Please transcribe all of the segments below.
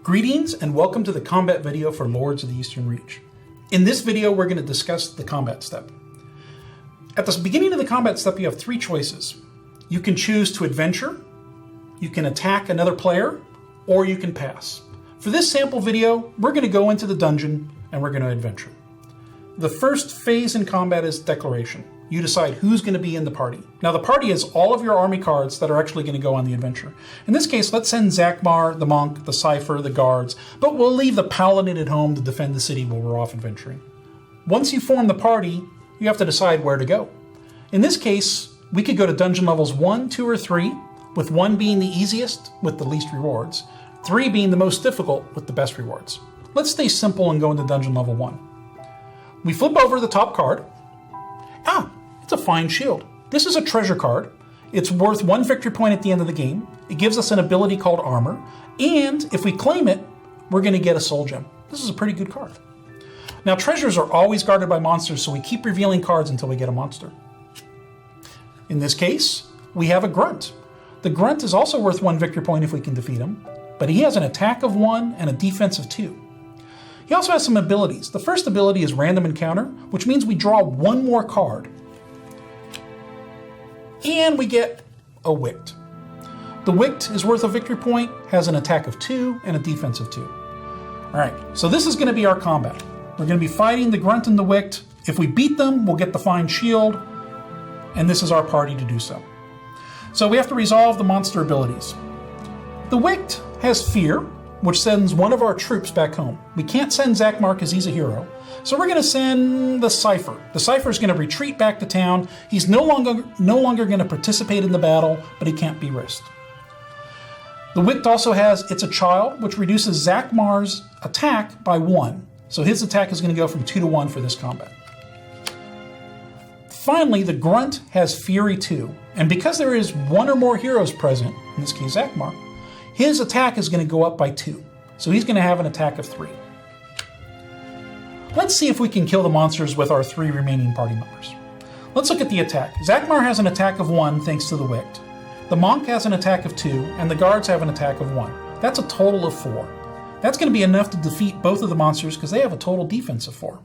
Greetings and welcome to the combat video for Lords of the Eastern Reach. In this video, we're going to discuss the combat step. At the beginning of the combat step, you have three choices. You can choose to adventure, you can attack another player, or you can pass. For this sample video, we're going to go into the dungeon and we're going to adventure. The first phase in combat is declaration. You decide who's going to be in the party. Now the party is all of your army cards that are actually going to go on the adventure. In this case, let's send Zakmar, the monk, the cipher, the guards, but we'll leave the paladin at home to defend the city while we're off adventuring. Once you form the party, you have to decide where to go. In this case, we could go to dungeon levels 1, 2, or 3, with 1 being the easiest with the least rewards, 3 being the most difficult with the best rewards. Let's stay simple and go into dungeon level 1. We flip over the top card. It's a fine shield. This is a treasure card. It's worth 1 victory point at the end of the game. It gives us an ability called armor, and if we claim it, we're going to get a soul gem. This is a pretty good card. Now treasures are always guarded by monsters, so we keep revealing cards until we get a monster. In this case, we have a grunt. The grunt is also worth 1 victory point if we can defeat him, but he has an attack of 1 and a defense of 2. He also has some abilities. The first ability is random encounter, which means we draw 1 more card. And we get a Wict. The Wict is worth a victory point, has an attack of 2 and a defense of 2. Alright, so this is going to be our combat. We're going to be fighting the Grunt and the Wict. If we beat them, we'll get the fine shield, and this is our party to do so. So we have to resolve the monster abilities. The Wict has Fear, which sends one of our troops back home. We can't send Zakmar because he's a hero, so we're going to send the Cipher. The Cipher is going to retreat back to town. He's no longer going to participate in the battle, but he can't be risked. The Wict also has It's a Child, which reduces Zakmar's attack by 1. So his attack is going to go from 2 to 1 for this combat. Finally, the Grunt has Fury 2, and because there is 1 or more heroes present, in this case Zakmar, his attack is going to go up by 2. So he's going to have an attack of 3. Let's see if we can kill the monsters with our 3 remaining party members. Let's look at the attack. Zakmar has an attack of 1 thanks to the Wict. The monk has an attack of 2, and the guards have an attack of 1. That's a total of 4. That's going to be enough to defeat both of the monsters because they have a total defense of 4.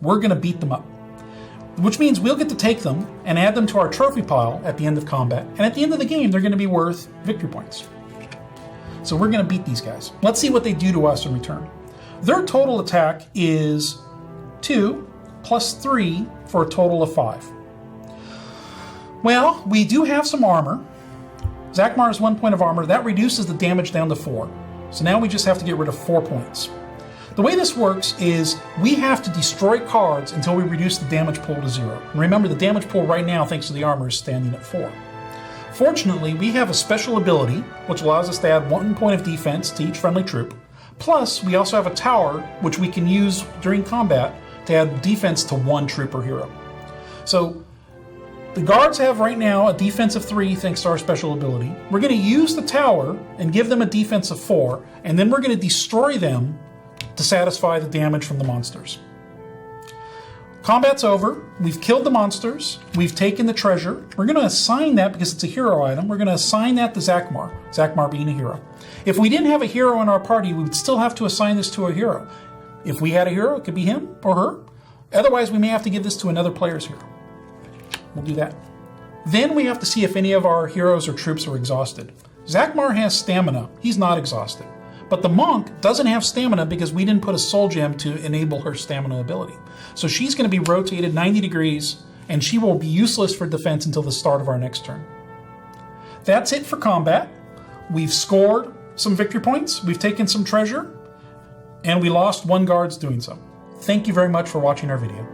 We're going to beat them up, which means we'll get to take them and add them to our trophy pile at the end of combat, and at the end of the game they're going to be worth victory points. So we're going to beat these guys. Let's see what they do to us in return. Their total attack is 2 plus 3 for a total of 5. Well, we do have some armor. Zakmar has 1 point of armor. That reduces the damage down to 4. So now we just have to get rid of 4 points. The way this works is we have to destroy cards until we reduce the damage pool to 0. And remember, the damage pool right now, thanks to the armor, is standing at 4. Fortunately, we have a special ability which allows us to add 1 point of defense to each friendly troop. Plus, we also have a tower which we can use during combat to add defense to 1 troop or hero. So, the guards have right now a defense of 3 thanks to our special ability. We're going to use the tower and give them a defense of 4, and then we're going to destroy them to satisfy the damage from the monsters. Combat's over. We've killed the monsters. We've taken the treasure. We're going to assign that, because it's a hero item, we're going to assign that to Zakmar, Zakmar being a hero. If we didn't have a hero in our party, we would still have to assign this to a hero. If we had a hero, it could be him or her. Otherwise, we may have to give this to another player's hero. We'll do that. Then we have to see if any of our heroes or troops are exhausted. Zakmar has stamina. He's not exhausted. But the monk doesn't have stamina because we didn't put a soul gem to enable her stamina ability. So she's going to be rotated 90 degrees, and she will be useless for defense until the start of our next turn. That's it for combat. We've scored some victory points, we've taken some treasure, and we lost 1 guards doing so. Thank you very much for watching our video.